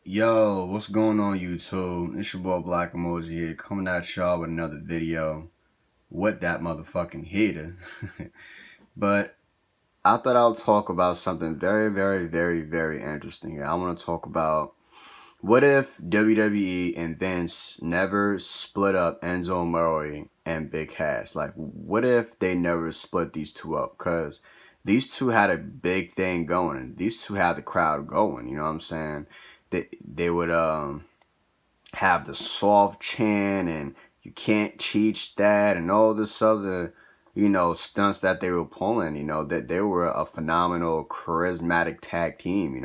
Yo, what's going on YouTube? It's your boy Black Emoji here, coming at y'all with another video. What that motherfucking heater. But I thought I would talk about something very, very, very, very interesting here. I want to talk about what if WWE and Vince never split up Enzo and Big Cass? Like, what if they never split these two up? Because these two had a big thing going. These two had the crowd going, you know what I'm saying? They would have the soft chant and you can't teach that and all this other stunts that they were pulling, that they were a phenomenal charismatic tag team,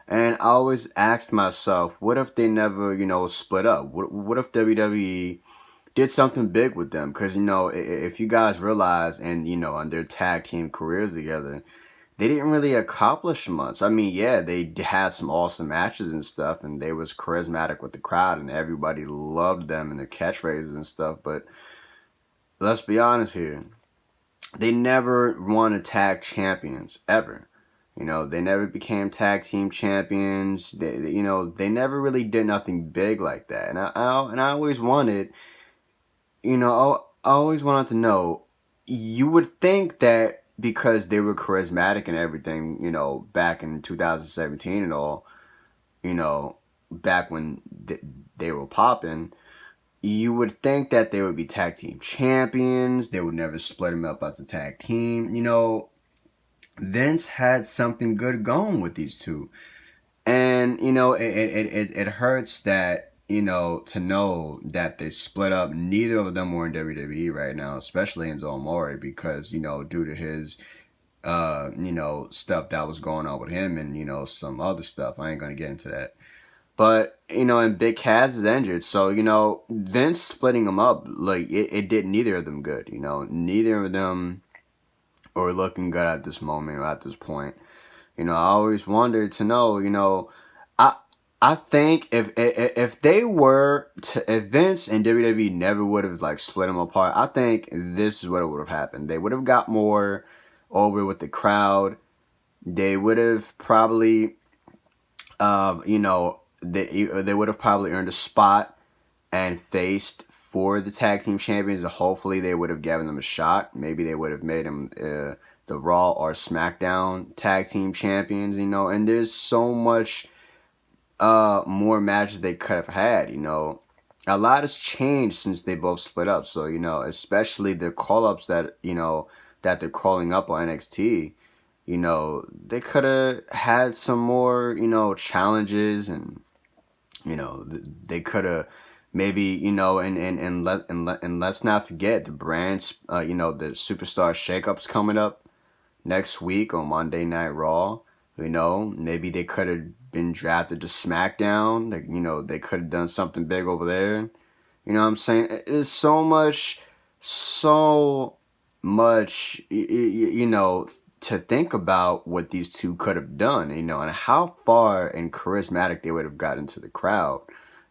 and I always asked myself, what if they never split up? What if WWE did something big with them? Because if you guys realize, and on their tag team careers together, they didn't really accomplish much. I mean, yeah, they had some awesome matches and stuff, and they was charismatic with the crowd, and everybody loved them and their catchphrases and stuff. But let's be honest here, they never won a tag champions ever. They never became tag team champions. They never really did nothing big like that. And I always wanted, I always wanted to know. You would think that because they were charismatic and everything, back in 2017 and all, back when they were popping, you would think that they would be tag team champions. They would never split them up as a tag team. Vince had something good going with these two. And, it hurts that, to know that they split up. Neither of them were in WWE right now, especially Enzo Amore, because, due to his, stuff that was going on with him and, some other stuff. I ain't going to get into that. But, and Big Cass is injured. So, Vince splitting them up, like, it did neither of them good, Neither of them are looking good at this moment or at this point. I always wondered to know, I I think if they were to, if Vince and WWE never would have like split them apart, I think this is what would have happened. They would have got more over with the crowd. They would have probably, they would have probably earned a spot and faced for the tag team champions. And hopefully, they would have given them a shot. Maybe they would have made them the Raw or SmackDown tag team champions. And there's so much more matches they could have had. A lot has changed since they both split up. So especially the call ups that that they're calling up on NXT. They could have had some more challenges, and they could have maybe and let's not forget the brands. The Superstar Shakeups coming up next week on Monday Night Raw. Maybe they could have been drafted to SmackDown. They could have done something big over there. You know what I'm saying? It's so much, to think about what these two could have done, and how far and charismatic they would have gotten to the crowd.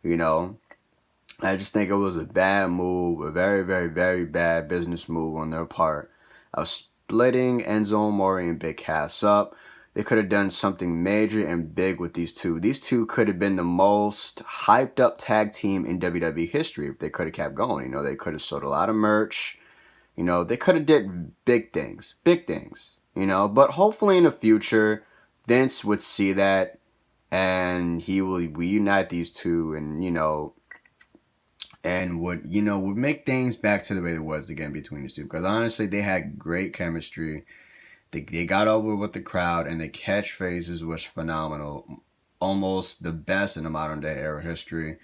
I just think it was a bad move, a very, very, very bad business move on their part of splitting Enzo Amore and Big Cass up. They could have done something major and big with these two. These two could have been the most hyped up tag team in WWE history if they could have kept going. They could have sold a lot of merch. They could have did big things. Big things. But hopefully in the future, Vince would see that and he will reunite these two, and would make things back to the way it was again between these two. Because honestly, they had great chemistry. They got over with the crowd, and the catchphrases was phenomenal. Almost the best in the modern day era history.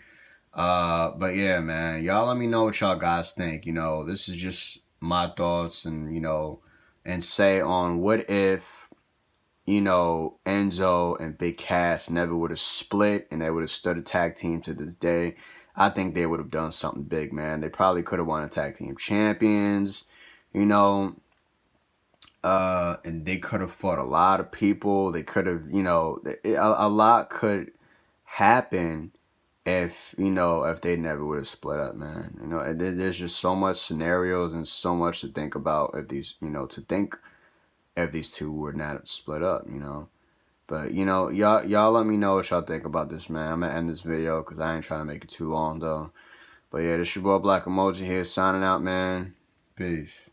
But yeah, man, y'all let me know what y'all guys think. This is just my thoughts, and say on what if, Enzo and Big Cass never would have split and they would have stood a tag team to this day. I think they would have done something big, man. They probably could have won a tag team champions, and they could have fought a lot of people. They could have, a lot could happen if they never would have split up, man. There's just so much scenarios and so much to think about if these, to think if these two were not split up. But, you know, y'all let me know what y'all think about this, man. I'm going to end this video because I ain't trying to make it too long, though. But, yeah, this your boy Black Emoji here signing out, man. Peace.